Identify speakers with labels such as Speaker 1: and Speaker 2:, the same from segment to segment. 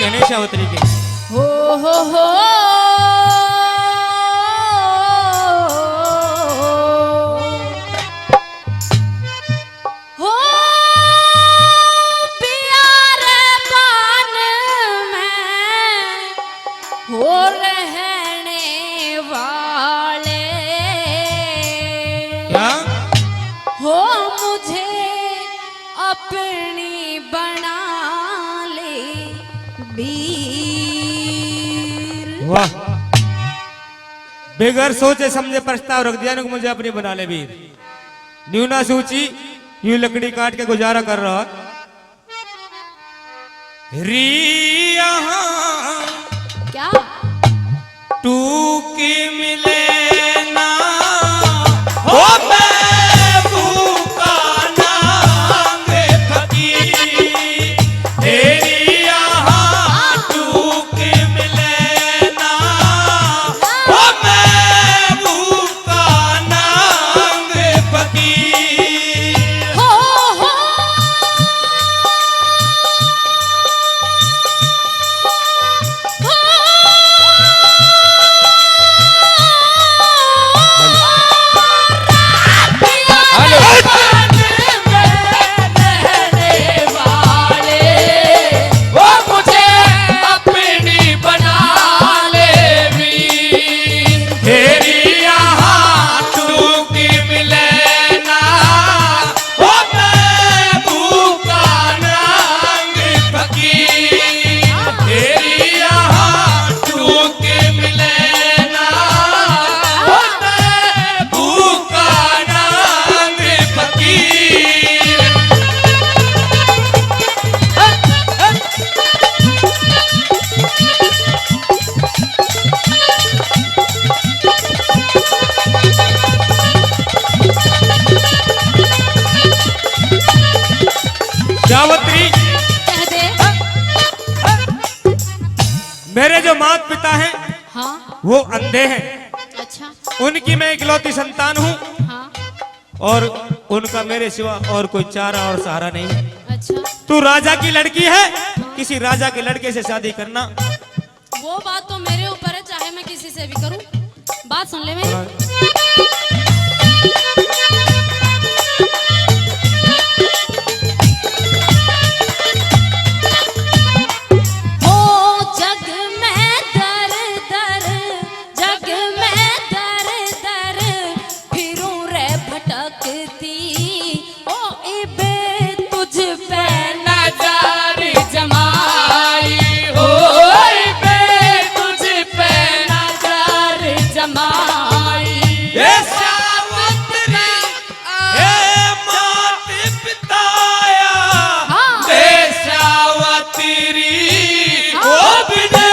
Speaker 1: गणेश सावित्री के।
Speaker 2: हो प्यारे पान में हो रहने वाले
Speaker 1: क्या
Speaker 2: हो मुझे अपनी बना ले वीर।
Speaker 1: वाह, बेगर सोचे समझे प्रस्ताव रख दिया को मुझे अपनी बना ले वीर। न्यूना सूची यूं लकड़ी काट के गुजारा कर रहा रिया
Speaker 2: क्या
Speaker 1: टू की मिले ना हो महबूबा नांग फकीर तेरी यहाँ टू की मिले ना हो महबूबा नांग फकीर।
Speaker 2: हो
Speaker 1: सावित्री,
Speaker 2: कह दे।
Speaker 1: मेरे जो माता पिता हैं
Speaker 2: हाँ
Speaker 1: वो अंधे हैं।
Speaker 2: अच्छा
Speaker 1: उनकी मैं इकलौती संतान हूँ
Speaker 2: हाँ
Speaker 1: और उनका मेरे सिवा और कोई चारा और सहारा नहीं है।
Speaker 2: अच्छा
Speaker 1: तू राजा की लड़की है, किसी राजा के लड़के से शादी करना।
Speaker 2: वो बात तो मेरे ऊपर है, चाहे मैं किसी से भी करूं। बात सुन ले मेरी। हो जग में दर दर, जग में दर दर फिरूं रे भटकती, ओ इबे तुझ पे नजर जमाई, हो इबे तुझ पे नजर जमाई।
Speaker 1: हे सावित्री, हे माता पिताया, हे सावित्री, ओ बिने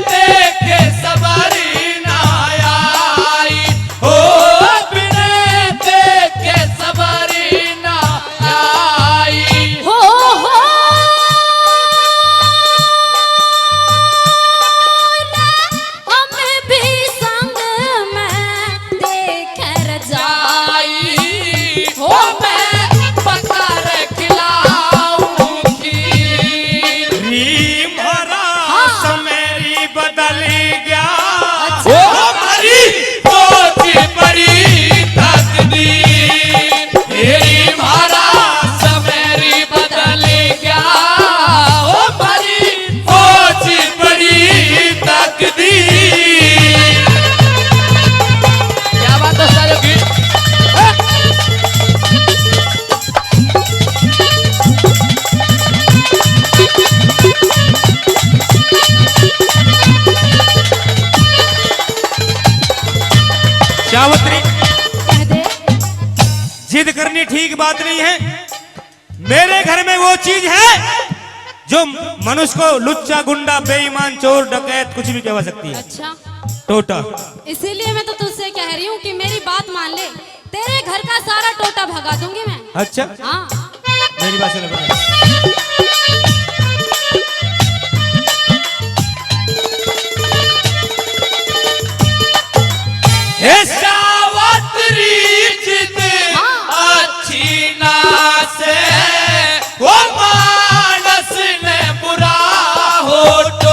Speaker 1: देखे सबरी ना आई, ओ बिने देखे सबरी ना आई।
Speaker 2: हो हम भी संग में देकर जाई, हो मैं पकड़ खिलाऊं खीर।
Speaker 1: री मारा मेरी बदल गया,
Speaker 2: अच्छा।
Speaker 1: ओ हमारी सोच बड़ी तकदीर। तेरी मारा मेरी बदल गया, ओ हमारी सोच बड़ी तकदीर।
Speaker 2: क्या बात है सारे गीत।
Speaker 1: सावित्री,
Speaker 2: कह दे।
Speaker 1: जिद करनी ठीक बात नहीं है। मेरे घर में वो चीज है जो मनुष्य को लुच्चा, गुंडा, बेईमान, चोर, डकैत कुछ भी कह सकती है।
Speaker 2: अच्छा
Speaker 1: टोटा।
Speaker 2: इसीलिए मैं तो तुझसे कह रही हूँ कि मेरी बात मान ले, तेरे घर का सारा टोटा भगा दूंगी मैं।
Speaker 1: अच्छा,
Speaker 2: हाँ
Speaker 1: मेरी बात सुन। हे सावित्री, जिद अच्छी ना से वो मानस ने बुरा हो तो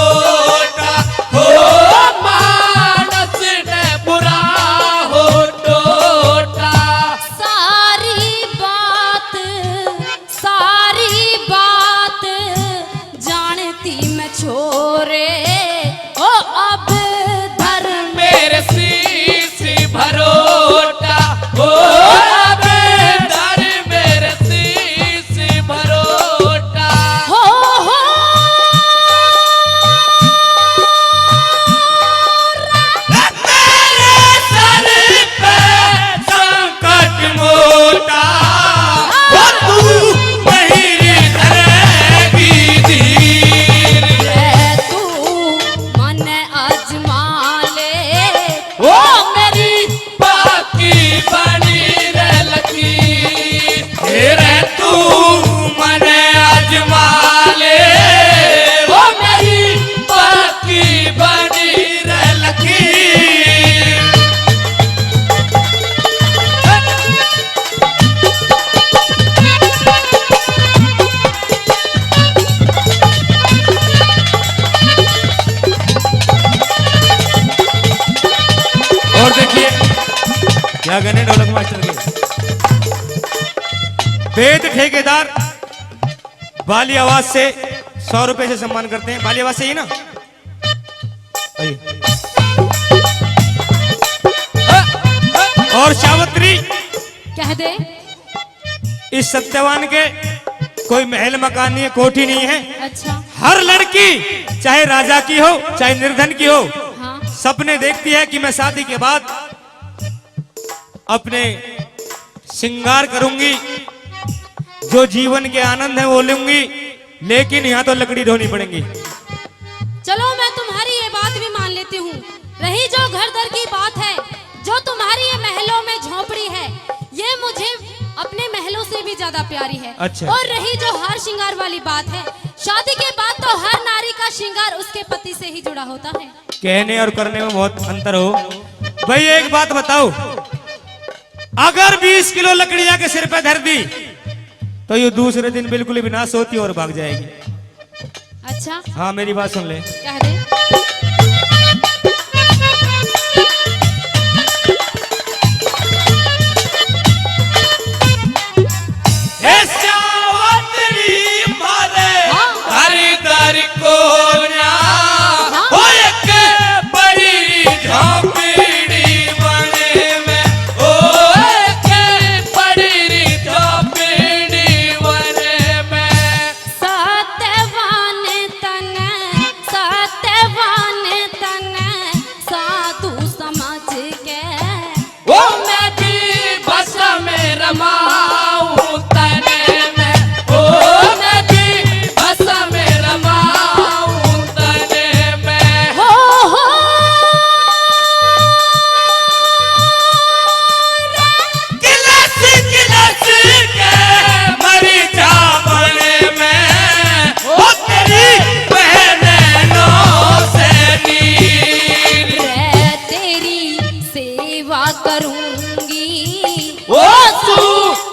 Speaker 2: रे ओ अब धर्म
Speaker 3: मेरे शीश भरोटा ओ अब धर मेरे शीश भरोटा
Speaker 2: हो
Speaker 3: मेरे सर पे संकट मोटा वो तू नहीं धरेगी धीर
Speaker 2: रे तू मन आजमा ले
Speaker 3: ओ मेरी बाकी बनी रे लकीर रे तू मन आजमा ले ओ मेरी बाकी बनी रे लकीर
Speaker 1: और देखिए क्या कहने ढोलक मास्टर के वेद ठेकेदार बाली आवाज से 100 रुपए से सम्मान करते हैं। बाली आवाज से ही ना आइए। और सावित्री
Speaker 2: कह दे
Speaker 1: इस सत्यवान के कोई महल मकान नहीं है, कोठी नहीं है।
Speaker 2: अच्छा
Speaker 1: हर लड़की चाहे राजा की हो चाहे निर्धन की हो
Speaker 2: हाँ
Speaker 1: सपने देखती है कि मैं शादी के बाद अपने श्रृंगार करूंगी, जो जीवन के आनंद है वो लूंगी, लेकिन यहाँ तो लकड़ी ढोनी पड़ेगी।
Speaker 2: चलो मैं तुम्हारी ये बात भी मान लेती हूँ। रही जो घर दर की बात है, जो तुम्हारी ये महलों में झोपड़ी है, ये मुझे अपने महलों से भी ज्यादा प्यारी है।
Speaker 1: अच्छा।
Speaker 2: और रही जो हार श्रृंगार वाली बात है, शादी के बाद तो हर नारी का श्रृंगार उसके पति से ही जुड़ा होता है।
Speaker 1: कहने और करने में बहुत अंतर हो। भाई एक बात बताओ, अगर 20 किलो लकड़ियां के सिर पे धर दी तो ये दूसरे दिन बिल्कुल विनाश होती और भाग जाएगी।
Speaker 2: अच्छा
Speaker 1: हाँ मेरी बात सुन ले।
Speaker 2: कह दे
Speaker 3: हे सावत्री मारे
Speaker 2: हाँ।
Speaker 3: हर दर को ना हो एक बड़ी झोपड़ी बने में ओ एक बड़ी झोपड़ी बने में
Speaker 2: सत्यवान तन साधु समझ के
Speaker 3: ओ मैं भी बस में रमाऊं तने में ओ मैं भी बस में रमाऊं तने में
Speaker 2: हो
Speaker 3: गिलस गिलस के मरी जा बने में ओ तेरी बहनों से नीर
Speaker 2: रे तेरी सेवा करूंगी
Speaker 3: ओ तू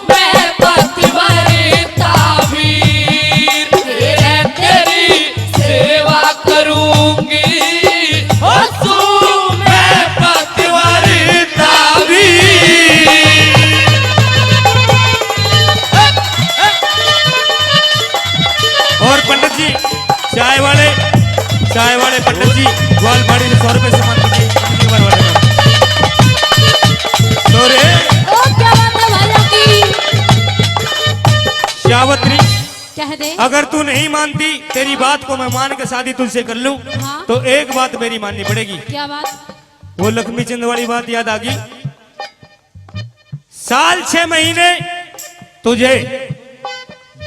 Speaker 3: मैं पतिव्रता वीर तेरे तेरी सेवा करूंगी ओ तू मैं पतिव्रता वीर
Speaker 1: और पंडित जी चाय वाले पंडित जी ग्वालपाड़ी में 100 रुपए सम्मान कीजिए। पंडित जी वाले का। तो रे
Speaker 2: ओ क्या बात है भैया की
Speaker 1: सावित्री
Speaker 2: कह दे
Speaker 1: अगर तू नहीं मानती, तेरी बात को मैं मान के शादी तुझसे कर लूं,
Speaker 2: हाँ।
Speaker 1: तो एक बात मेरी माननी पड़ेगी।
Speaker 2: क्या बात
Speaker 1: वो लक्ष्मी चंद वाली बात याद आ गई। साल 6 महीने तुझे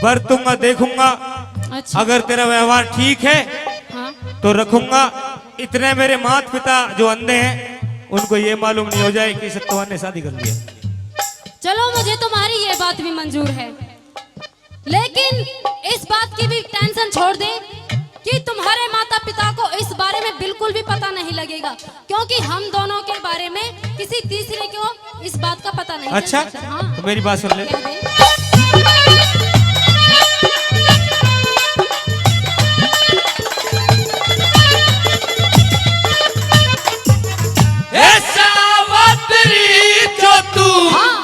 Speaker 1: बरतूंगा, देखूंगा,
Speaker 2: अच्छा
Speaker 1: अगर तेरा व्यवहार ठीक है
Speaker 2: हाँ
Speaker 1: तो रखूंगा। इतने मेरे माता पिता जो अंधे हैं उनको ये मालूम नहीं हो जाए कि सत्यवान ने शादी कर लिया।
Speaker 2: चलो मुझे तुम्हारी ये बात भी मंजूर है, लेकिन इस बात की भी टेंशन छोड़ दे कि तुम्हारे माता पिता को इस बारे में बिल्कुल भी पता नहीं लगेगा, क्योंकि हम दोनों के बारे में किसी तीसरे को इस बात का पता नहीं
Speaker 1: अच्छा
Speaker 2: चल सकता। हाँ
Speaker 1: तो मेरी बात सुन ले।
Speaker 2: कह दे।
Speaker 3: हे सावत्री जो तू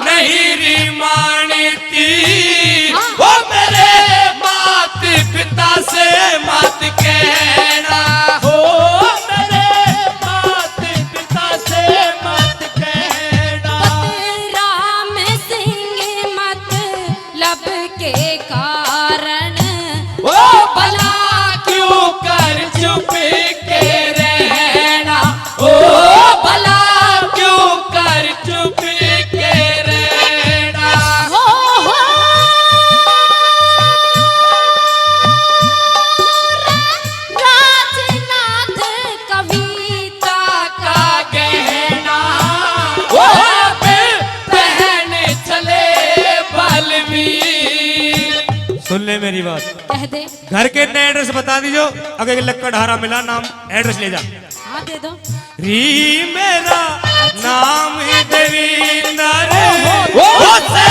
Speaker 3: नहीं री मानती वो मेरे मात पिता से मत कहना
Speaker 1: बात
Speaker 2: कह दे।
Speaker 1: घर के नए एड्रेस बता दीजो, अगर लक्कड़हारा मिला नाम एड्रेस ले जा।
Speaker 2: हाँ दे दो।
Speaker 1: री मेरा नाम देवींदर
Speaker 3: ओ से